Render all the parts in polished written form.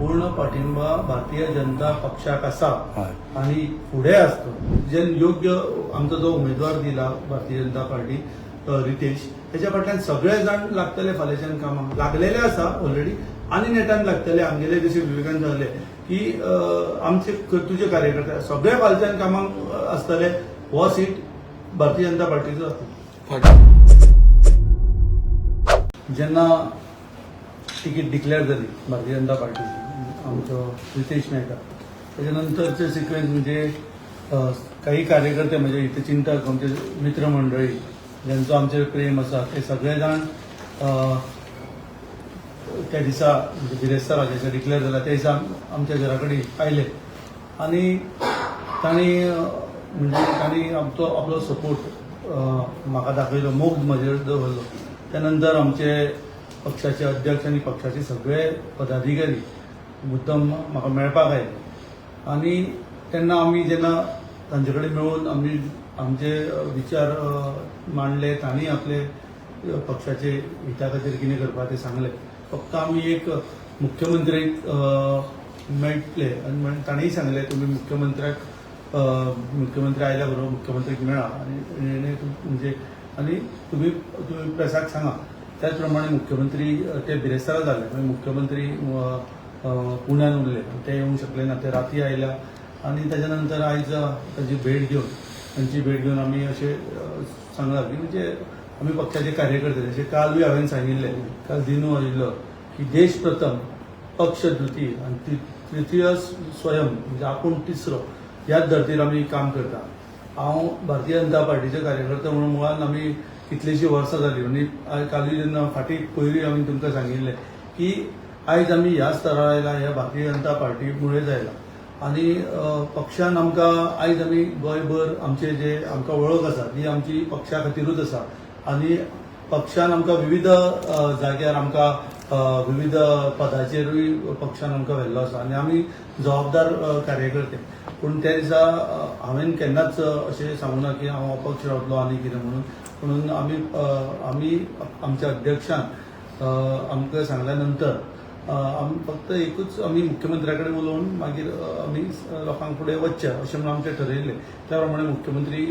संपूर्ण पाठिंबा भारतीय जनता पक्षाक आसा हय. आणि फुडें आसतो जे योग्य आमचो जो उमेदवार दिला भारतीय जनता पार्टी रितेश त्याच्या फाटल्यान सगळे जाण लागतले फाल्यांच्यान कामाक लागलेले आसा ऑलरेडी आनी नेटान लागतले आमगेले जशे विवेकान सांगले की आमचे तुजे कार्यकर्ते सगळे फाल्यांच्यान कामाक आसतले हो सीट भारतीय जनता पार्टीचो आसतलो जेन्ना तिकीट डिक्लेअर झाली भारतीय जनता पार्टीची आमचो रितेश नायका त्याच्या नंतरचे सिक्वेन्स म्हणजे काही कार्यकर्ते म्हणजे हितचिंतक आमचे मित्रमंडळी ज्यांचो आमचेर प्रेम आसा ते सगळे जाण त्या दिसा म्हणजे बिरेस्तार जेन्ना डिक्लेअर जाला त्या दिसा आमच्या घरा कडेन आयले आनी तांणी आमचो आपलो सपोर्ट म्हाका दाखयलो मोग म्हजेर दवरलो त्या नंतर आमचे पक्षाचे अध्यक्ष आणि पक्षाचे सगळे पदाधिकारी मुद्दम म्हाका मेळपाक आयले आनी तेन्ना आमी जेन्ना तांचे कडेन मेळून आमी आमचे विचार मांडले तांणी आपले पक्षाचे हिता खातीर कितें करपा ते सांगले फक्त आमी एक मुख्यमंत्र्याक मेळटले आनी तांणीय सांगले तुमी मुख्यमंत्री आयल्या बरोबर मुख्यमंत्र्याक मेळा आनी म्हणजे आनी तुमी प्रेसाक सांगा त्याच प्रमाणे मुख्यमंत्री ते बिरेस्तारा जाले मागीर मुख्यमंत्री पुण्यान उरले ते येवंक शकले ना ते राती आयल्या आनी ताच्या नंतर आयज तांची भेट घेवन आमी अशें सांगला की म्हणजे आमी पक्षाचे कार्यकर्ते जशें काल बी हांवें सांगिल्लें काल दिनू आयिल्लो की देश प्रथम पक्ष द्वितीय आनी तृतीय स्वयं म्हणजे आपूण तिसरो ह्याच धर्तीर आमी काम करता हांव भारतीय जनता पार्टीचे कार्यकर्ते म्हणून मुळान आमी कितलींशीं वर्सां जालीं आनी कालूय जेन्ना फाटीं पयलीं आमी तुमकां सांगिल्लें की आयज आमी ह्या स्तरार आयला ह्या भारतीय जनता पार्टी मुळेच आयला आनी पक्षान आमकां आयज आमी गोंयभर आमचे जे आमकां वळख आसा ती आमची पक्षा खातीरूच आसा आनी पक्षान आमकां विविध जाग्यार आमकां विविध पदाचेरूय पक्षान आमकां व्हेल्लो आसा आनी आमी जबाबदार कार्यकर्ते पूण त्या दिसा हांवें केन्नाच अशें सांगूं ना की हांव अपक्ष रावतलो आनी कितें म्हणून आमी आमच्या अध्यक्षान आमकां सांगल्या नंतर आमी फक्त एकूच आमी मुख्यमंत्र्या कडेन उलोवन मागीर आमी लोकांक फुडें वचचें अशें म्हणून आमचें ठरयिल्लें त्या प्रमाणे मुख्यमंत्री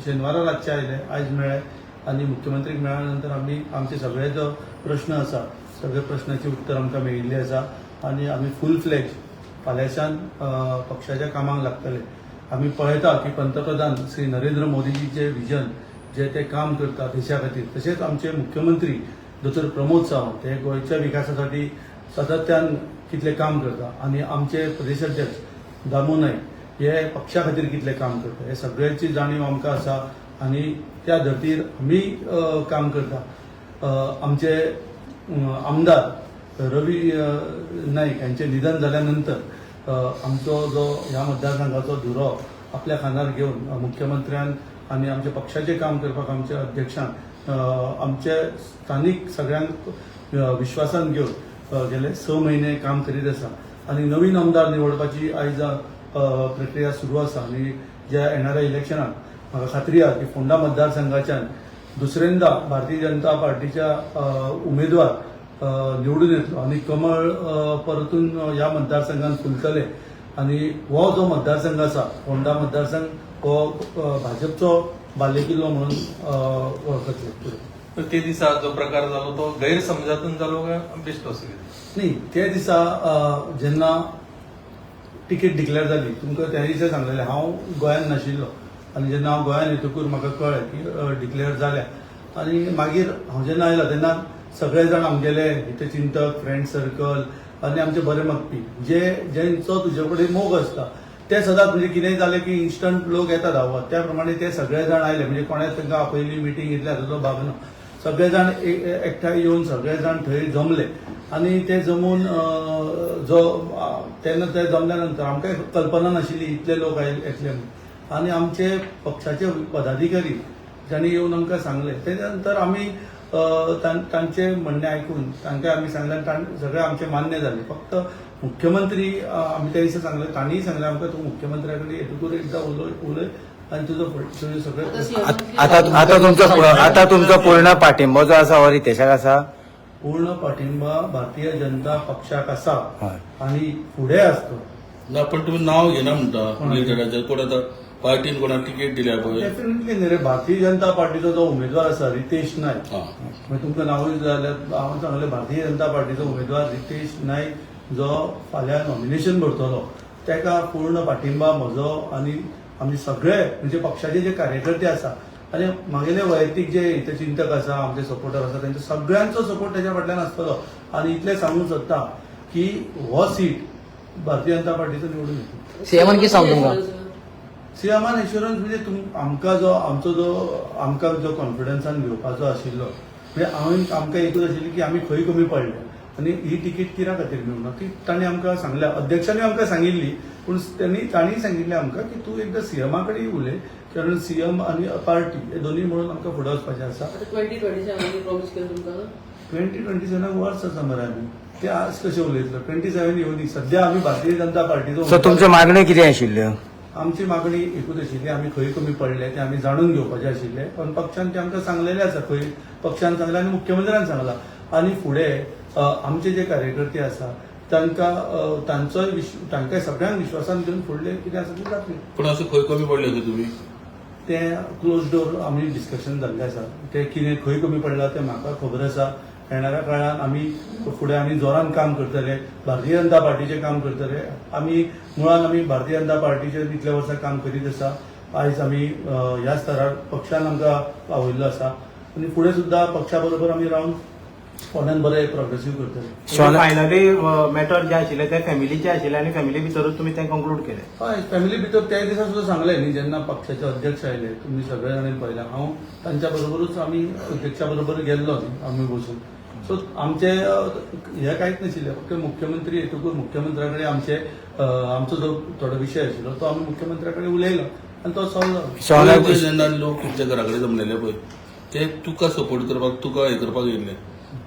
शेनवारा रातचे आयले आयज मेळ्ळे आनी मुख्यमंत्रीक मेळ्ळ्या नंतर आमी आमचे सगळे जो प्रश्न आसा सगळे प्रश्नाची उत्तर आमकां मेळिल्लीं आसा आनी आमी फूल फ्लॅज फाल्यांच्यान पक्षाच्या कामाक लागतले आमी पळयता की पंतप्रधान श्री नरेंद्र मोदीजीचे विजन जे ते काम करता देशा खातीर तशेंच आमचे मुख्यमंत्री दोतोर प्रमोद सावंत हे गोंयच्या विकासासाठी सातत्यान कितले काम करता आनी आमचे प्रदेशाध्यक्ष दामू नायक हे पक्षा खातीर कितले काम करता हे सगळ्यांची जाणीव आमकां आसा आनी त्या धर्तीर आमी काम करता आमचे आमदार रवी नाईक यांचे निधन झाल्या नंतर आमचो जो ह्या मतदारसंघाचो धुरो आपल्या खांदार घेवन मुख्यमंत्र्यान आनी आमच्या पक्षाचें काम करपाक आमच्या अध्यक्षान आमचे स्थानीक सगळ्यांक विश्वासान घेवन गेले 6 म्हयने काम करीत आसा आनी नवीन आमदार निवडपाची आयज प्रक्रिया सुरू आसा आनी ज्या येणाऱ्या इलेक्शनाक म्हाका खात्री आसा की फोंडा मतदारसंघाच्यान दुसऱ्यांदा भारतीय जनता पार्टीच्या उमेदवार निवडून येतलो आनी कमळ परतून ह्या मतदारसंघात फुलतले आनी हो जो मतदारसंघ आसा फोंडा मतदारसंघ हो भाजपचो बालेकिल्लो म्हणून वळखतले ते दिसा जो प्रकार जालो तो गैरसमजातून जालो काय बेश्टो न्ही त्या दिसा जेन्ना तिकीट डिक्लेअर जाली तुमकां त्या दिसा सांगलेलें हांव गोंयांत नाशिल्लो आनी जेन्ना हांव गोंयांत येतकूर म्हाका कळ्ळें की डिक्लेअर जाल्या आनी मागीर हांव जेन्ना आयलो तेन्ना सगळे जाण आमगेले हितचिंतक फ्रेंड सर्कल आनी आमचे बरे मागपी जेंचो तुजे कडेन मोग आसता ते सदांच म्हणजे कितेंय जालें की इन्स्टंट लोक येता धांवत त्या प्रमाणे ते सगळे जाण आयले म्हणजे कोणेच तांकां आपयली मिटींग घेतली हाचो भाग ना सगळे जाण एकठांय येवन सगळे जाण थंय जमले आनी ते जमून जो तेन्ना ते जमल्या नंतर आमकां कल्पना नाशिल्ली इतले लोक येतले म्हणून आनी आमचे पक्षाचे पदाधिकारी जांणी येवन आमकां सांगले तेच्या नंतर आमी तांचे म्हणणे आयकून तांकां आमी सांगलें सगळें आमचें मान्य जालें फक्त मुख्यमंत्री आमी त्या दिसा सांगलें तांणीय सांगलें आमकां तूं मुख्यमंत्र्या कडेन येतकूर एकदां उलय आनी तुजो सगळें आता तुमचो पूर्ण पाठिंबो जो आसा हो रितेशाक आसा पूर्ण पाठिंबा भारतीय जनता पक्षाक आसा हय. आणि फुडें आसतो. ना पण तुम्ही नाव घेना म्हणता रिलेटेडाचे कोण आता पार्टीन कोणाक तिकेट दिल्या पळय डेफिनेटली न्ही रे, भारतीय जनता पार्टीचो जो उमेदवार आसा रितेश नायक, हा मागीर तुमकां नांवूय जाल्यार हांव सांगलें भारतीय जनता पार्टीचो उमेदवार रितेश नायक जो फाल्यां नॉमिनेशन भरतलो तेका पूर्ण पाठिंबा म्हजो आनी आमी सगळे म्हणजे पक्षाचे जे कार्यकर्ते आसा आनी मागेले वैयक्तीक जे हितचिंतक आसा आमचे सपोर्टर आसा त्यांचा सगळ्यांचो सपोर्ट तेच्या फाटल्यान आसतलो. आनी इतलें सांगूंक सोदता की हो सीट भारतीय जनता पार्टीचो निवडून येतलो. सीएमान कितें सांगू तुमकां? सीएमान एश्युरन्स म्हणजे आमकां जो कॉन्फिडन्सान घेवपाचो आशिल्लो म्हणजे आमकां एकूच आशिल्ली की आमी खंय कमी पडले आनी ही तिकीट कित्या खातीर मेळूना ती तांणी आमकां सांगल्या, अध्यक्षांनी आमकां सांगिल्ली, पूण तांणी सांगिल्लें आमकां की तूं एकदां सीएमा कडेन उलय, कारण सीएम आनी पार्टी हे दोनूय म्हणून आमकां फुडें वचपाचें आसा. 2027 प्रॉमिस केलं तुमकां 2027 वर्स आसा मरे आमी ते आज कशें उलयतलो. 27 येवनी सध्या आमी भारतीय जनता पार्टीचो सो तुमच्यो मागण्यो कितें आशिल्ल्यो? आमची मागणी एकूच आशिल्ली, आमी खंय कमी पडले ते आमी जाणून घेवपाचे आशिल्ले. पण पक्षान ते आमकां सांगलेले आसा, खंय पक्षान सांगलें आनी मुख्यमंत्र्यान सांगलां. आनी फुडें आमचे जे कार्यकर्ते आसा तांकांय सगळ्यांक विश्वासान घेवन फुडलें कितें आसा तें जातलें. पण असं खंय कमी पडले खंय तुम्ही ते क्लोज डोर आमी डिस्कशन जाल्लें आसा. ते कितें खंय कमी पडलां तें म्हाका खबर आसा. येणाऱ्या काळान आमी फुडें आनी जोरान काम करतले, भारतीय जनता पार्टीचें काम करतले. मुळान आमी भारतीय जनता पार्टीचें इतल्या वर्सां काम करीत आसा. आयज आमी ह्या स्तरार पक्षान आमकां पावयल्लो आसा आनी फुडें सुद्दां पक्षा बरोबर आमी रावन कोणान बरें प्रोग्रेसीव करतले. फायनली मॅटर जे आशिल्ले ते फॅमिलीचे आशिल्ले आनी फॅमिली भितरूच तुमी तें कंक्लूड केलें. हय, फॅमिली भितर त्या दिसा सुद्दां सांगलें न्ही, जेन्ना पक्षाचे अध्यक्ष आयले, तुमी सगळे जाणांनी पळयलां, हांव तांच्या बरोबरूच आमी अध्यक्षा बरोबर गेल्लो न्ही आमी बसून. सो आमचे हे कांयच नाशिल्लें, फक्त मुख्यमंत्री येतकूर मुख्यमंत्र्या कडेन आमचो जो थोडो विशय आशिल्लो तो आमी मुख्यमंत्र्या कडेन उलयलो आनी तो सॉल्व जालो. जेन्ना लोक तुमच्या घरा कडेन जमलेले पळय ते तुका सपोर्ट करपाक तुका हे करपाक येयल्ले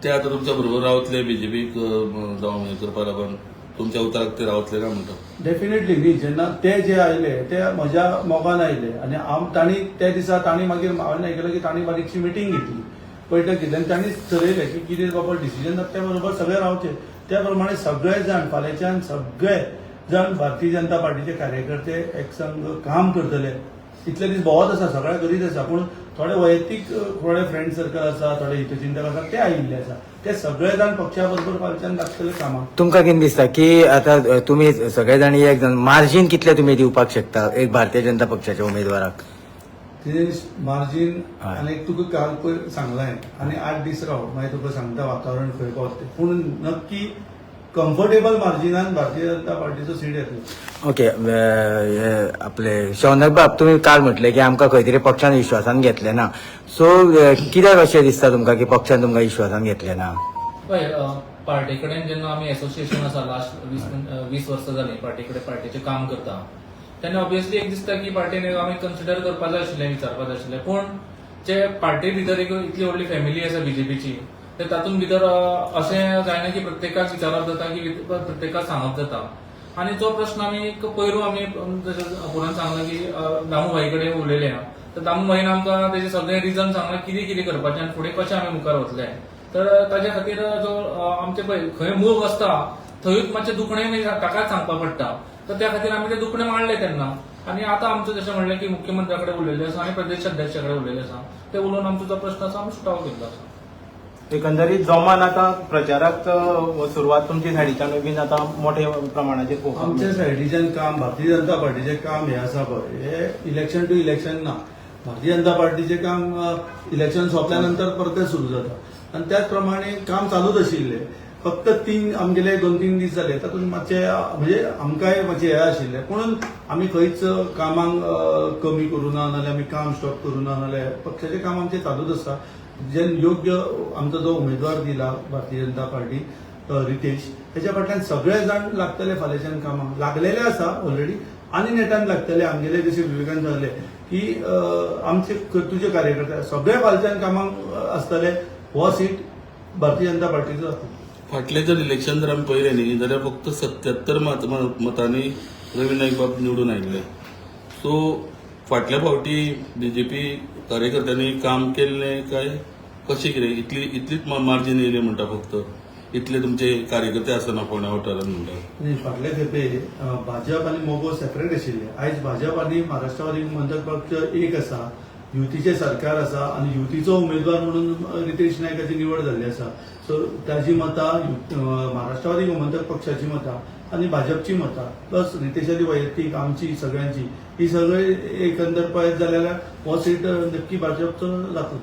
ते आता तुमच्या बरोबर रावतले बीजेपीक जावं हे करपा लागून तुमच्या उतराक ते रावतले ना म्हणटा. डेफिनेटली न्ही, जेन्ना ते जे आयले ते म्हज्या मोगान आयले आनी तांणी त्या दिसा मागीर हांवें आयकलें की तांणी बारीकशी मिटींग घेतली, बैठक घेतली आनी तांणी ठरयलें की कितें बाबा डिसिजन जाता त्या बरोबर सगळे रावचे. त्या प्रमाणे सगळे जाण फाल्यांच्यान सगळे जाण भारतीय जनता पार्टीचे कार्यकर्ते एकसंग काम करतले. इतले दीस भोंवत आसा, सगळ्या करीत आसा, पूण थोडे वैयक्तीक थोडे फ्रेंड सर्कल आसा, थोडे हितचिंतक आसा ते आयिल्ले आसा. ते सगळे जाण पक्षा बरोबर फालच्यान लागतले कामाक. तुमकां कितें दिसता की आतां तुमी सगळे जाण एक जाण मार्जीन कितले तुमी दिवपाक शकता एक भारतीय जनता पक्षाच्या उमेदवाराक? मार्जीन हय. आनी तुका काल पयर सांगलां आनी 8 दीस राव मागीर तुका सांगता वातावरण खंय पावता तें. पूण नक्की कम्फर्टेबल मार्जिनान भारतीय जनता पार्टीचो सीट येतलो. ओके, आपले शौनक बाब, तुम्ही काल म्हटले की आमकां खंय तरी पक्षान विश्वासान घेतले ना. सो कित्याक अशें दिसता तुमकां की पक्षान तुमकां विश्वासान घेतले ना? पळय, पार्टी कडेन जेन्ना आमी एसोसिएशन आसा लास्ट 20 वर्सां जालीं पार्टी कडेन पार्टीचें काम करता, तेन्ना ऑब्वियसली एक दिसता की पार्टीन आमी कन्सिडर करपा जाय आशिल्लें, विचारपा जाय आशिल्लें. पूण जे पार्टी भितर एक इतली व्हडली फॅमिली आसा बीजेपीची, तर तातूंत भितर अशें जायना की प्रत्येकाक विचारप जाता की प्रत्येकाक सांगप जाता. आनी जो प्रश्न आमी पयरूं आमी फुडान सांगला की दामू भाई कडेन उलयले, तर दामू भाईन आमकां तेजें सगळें रिजन सांगलां कितें करपाचें आनी फुडें कशें आमी मुखार वतले. तर ताचे खातीर जो आमचे पळय खंय मूळ बसता थंयूच मातशें दुखणें ताकाच सांगपा पडटा. तर त्या खातीर आमी तें दुखणें मांडलें तेन्ना. आनी आतां आमचें जशें म्हणलें की मुख्यमंत्र्या कडेन उलयल्लें आसा आनी प्रदेश अध्यक्षा कडेन उलयल्लें आसा, ते उलोवन आमचो जो प्रश्न आसा आमी सुटावो केल्लो आसा. एकंदरीत जोमान आता प्रचाराक सुरवात तुमची सायडीच्यान बीन आता मोठ्या प्रमाणाचेर पळोवपाक आमच्या मेळटा. सायडीच्यान काम भारतीय जनता पार्टीचें काम हें आसा पळय, हे इलेक्शन टू इलेक्शन ना. भारतीय जनता पार्टीचें काम इलेक्शन सोंपल्या नंतर परत सुरू जाता आनी त्याच प्रमाणे काम चालूच आशिल्लें. फक्त आमगेले 2-3 दीस जाले, तातूंत मातशें म्हणजे आमकांय मातशें हें आशिल्लें. पूण आमी खंयच कामाक कमी करूं ना, नाजाल्यार आमी काम स्टॉप करूं ना, नाजाल्यार पक्षाचें काम आमचें चालूच आसा. जे योग्य आमचो जो उमेदवार दिला भारतीय जनता पार्टी रितेश, तेच्या फाटल्यान सगळे जाण लागतले फाल्यांच्यान कामाक. लागलेले आसा ऑलरेडी आनी नेटान लागतले. आमगेले जशें विवेकान सांगले की आमचे तुजे कार्यकर्ते सगळे फाल्यांच्यान कामाक आसतले. हो सीट भारतीय जनता पार्टीचो आसतलो. फाटले जर इलेक्शन जर आमी पळयलें न्ही जाल्यार फक्त 77 मतांनी रवी नाईक बाब निवडून आयिल्ले. सो फाटल्या फावटी बीजेपी कार्यकर्त्यांनी काम केल्लें काय कशें कितें इतलीच मार्जीन येयली म्हणटा फक्त इतले तुमचे कार्यकर्ते आसना फोंड्या वाठारांत म्हणटा नाही, फाटले खेपे भाजप आनी मोगो सेपरेट आशिल्ले. आयज भाजप आनी महाराष्ट्रवादी गोमंतक पक्ष एक आसा, युतीचे सरकार आसा आणि युतीचो उमेदवार म्हणून रितेश नायकाची निवड जाल्ली आसा. सो ताजी मतां महाराष्ट्रवादी गोमंतक पक्षाची मतां आणि भाजपची मतां प्लस रितेशाची वैयक्तीक आमची सगळ्यांची ही सगळे एकंदर पळयत जाल्यार हो सीट नक्की भाजपचो जातलो.